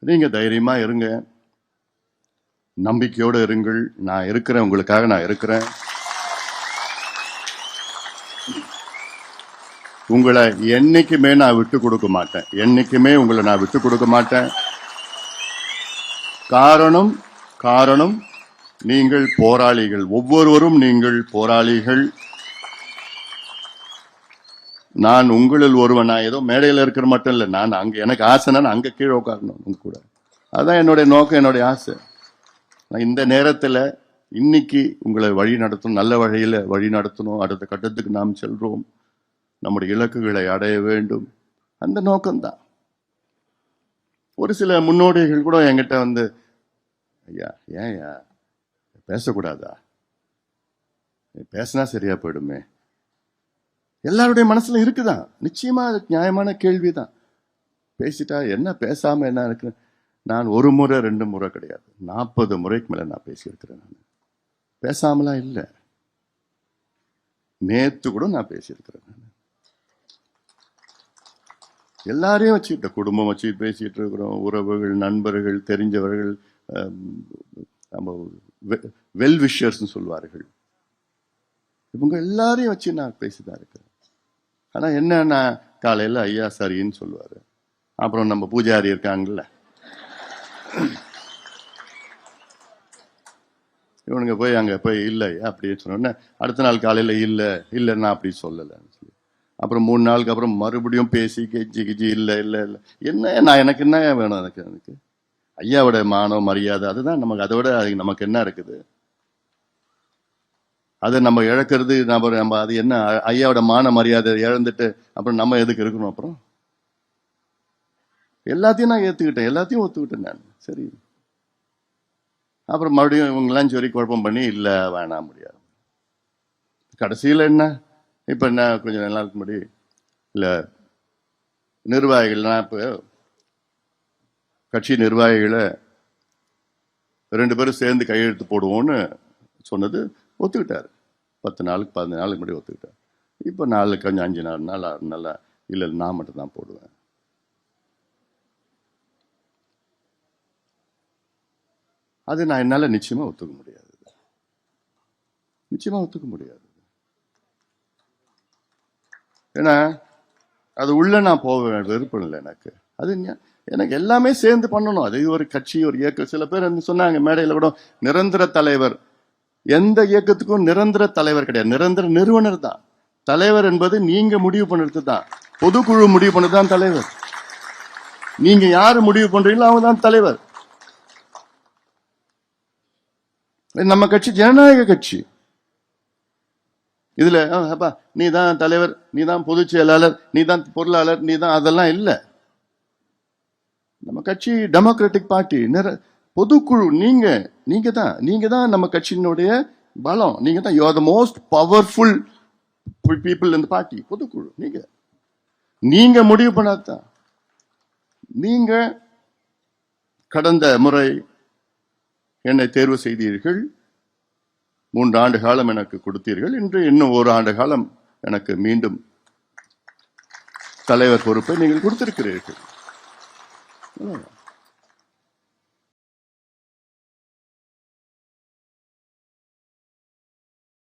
நீங்க தைரியமா இருங்க, நம்பிக்கையோடு இருங்கள். நான் இருக்கிறேன், உங்களுக்காக நான் இருக்கிறேன். உங்களை என்னைக்குமே நான் விட்டு கொடுக்க மாட்டேன். என்னைக்குமே உங்களை நான் விட்டு கொடுக்க மாட்டேன். காரணம் காரணம் நீங்கள் போராளிகள், ஒவ்வொருவரும் நீங்கள் போராளிகள். நான் உங்களில் ஒருவன். நான் ஏதோ மேடையில் இருக்கிற மட்டும் இல்லை, நான் அங்க எனக்கு ஆசைனா அங்க கீழே உட்காரணும் உங்க கூட. அதுதான் என்னுடைய நோக்கம், என்னுடைய ஆசை. நான் இந்த நேரத்தில் இன்னைக்கு உங்களை வழி நடத்தணும், நல்ல வழியில வழி நடத்தணும். அடுத்த கட்டத்துக்கு நாம் செல்றோம், நம்முடைய இலக்குகளை அடைய வேண்டும். அந்த நோக்கம்தான். ஒரு சில முன்னோடிகள் கூட என்கிட்ட வந்து, ஐயா ஏன்யா பேசக்கூடாதா, பேசினா சரியா போயிடுமே. எல்லாருடைய மனசுல இருக்குதான், நிச்சயமா நியாயமான கேள்விதான். பேசிட்டா என்ன, பேசாம என்ன இருக்கு? நான் ஒரு முறை 2 முறை கிடையாது, 40 முறைக்கு மேல நான் பேசியிருக்கிறேன். நான் பேசாமலாம் இல்லை, நேத்து கூட நான் பேசியிருக்கிறேன். நான் எல்லாரையும் வச்சுக்கிட்ட குடும்பம் வச்சு பேசிட்டு இருக்கிறோம், உறவுகள், நண்பர்கள், தெரிஞ்சவர்கள், நம்ம வெல் விஷர்ஸ் சொல்வார்கள், இவங்க எல்லாரையும் வச்சு நான் பேசிதான் இருக்கிறேன். ஆனா என்ன, காலையில ஐயா சரின்னு சொல்லுவாரு, அப்புறம் நம்ம பூஜாரி இருக்காங்கல்ல, இவனுங்க போய் அங்க போய் இல்லை அப்படின்னு சொன்ன அடுத்த நாள் காலையில இல்ல நான் அப்படி சொல்லலைன்னு சொல்லி, அப்புறம் 3 நாளுக்கு அப்புறம் மறுபடியும் பேசி கெஞ்சி இல்ல இல்ல இல்ல என்ன, நான் எனக்கு என்ன வேணும், எனக்கு ஐயாவோட மானம் மரியாதை அதுதான் நமக்கு. அதை விட நமக்கு என்ன இருக்குது? அதை நம்ம இழக்கிறது, நம்ம அது என்ன, ஐயாவோட மான மரியாதை இழந்துட்டு அப்புறம் நம்ம எதுக்கு இருக்கணும்? அப்புறம் எல்லாத்தையும் நான் ஏத்துக்கிட்டேன், எல்லாத்தையும் ஒத்துக்கிட்டேன் நான். சரி, அப்புறம் மறுபடியும் இவங்கெல்லாம் சொல்லி குழப்பம் பண்ணி இல்ல வேணாம் முடியாது. கடைசியில் என்ன, இப்ப என்ன, கொஞ்சம் நாளுக்கு முன்னாடி இல்ல நிர்வாகிகள்லாம், இப்ப கட்சி நிர்வாகிகளை 2 பேரும் சேர்ந்து கையெழுத்து போடுவோம்னு சொன்னது ஒத்துக்கிட்டாரு. 10 நாளுக்கு 15 நாளுக்கு முன்னாடி ஒத்துக்கிட்டாரு. இப்போ 4 கொஞ்சம் 5 நாள் 6 நாள் இல்லை, நான் மட்டும் தான் போடுவேன். அது நான் என்னால நிச்சயமா ஒத்துக்க முடியாது, நிச்சயமா ஒத்துக்க முடியாது. ஏன்னா அது உள்ள நான் போக விருப்பம் இல்லை எனக்கு. அது எனக்கு எல்லாமே சேர்ந்து பண்ணணும். அது ஒரு கட்சி, ஒரு இயக்கம். சில பேர் சொன்னாங்க மேடையில் கூட, நிரந்தர தலைவர். எந்த இயக்கத்துக்கும் நிரந்தர தலைவர் கிடையாது, நிரந்தர நிறுவனர் தான் தலைவர். என்பது நீங்க முடிவு பண்ணுறது தான், பொதுக்குழு முடிவு பண்ணதுதான் தலைவர். நீங்க யாரு முடிவு பண்றீங்களோ அவங்க தான் தலைவர். நம்ம கட்சி ஜனநாயக கட்சி. இதுல அப்பா நீ தான் தலைவர், நீ தான் பொதுச் செயலாளர், நீ தான் பொருளாளர், நீ தான், அதெல்லாம் இல்லை. நம்ம கட்சி டெமோக்ராட்டிக் பார்ட்டி, பொதுக்குழு. நீங்க தான் நம்ம கட்சியினுடைய பலம். நீங்க தான், you are the most powerful people இந்த பார்ட்டி. பொதுக்குழு நீங்க முடிவு பண்ணாதான். நீங்க கடந்த முறை என்னை தேர்வு செய்தீர்கள், 3 ஆண்டு காலம் எனக்கு கொடுத்தீர்கள். இன்று இன்னும் 1 ஆண்டு காலம் எனக்கு மீண்டும் தலைவர் பொறுப்பை நீங்கள் கொடுத்திருக்கிறீர்கள்.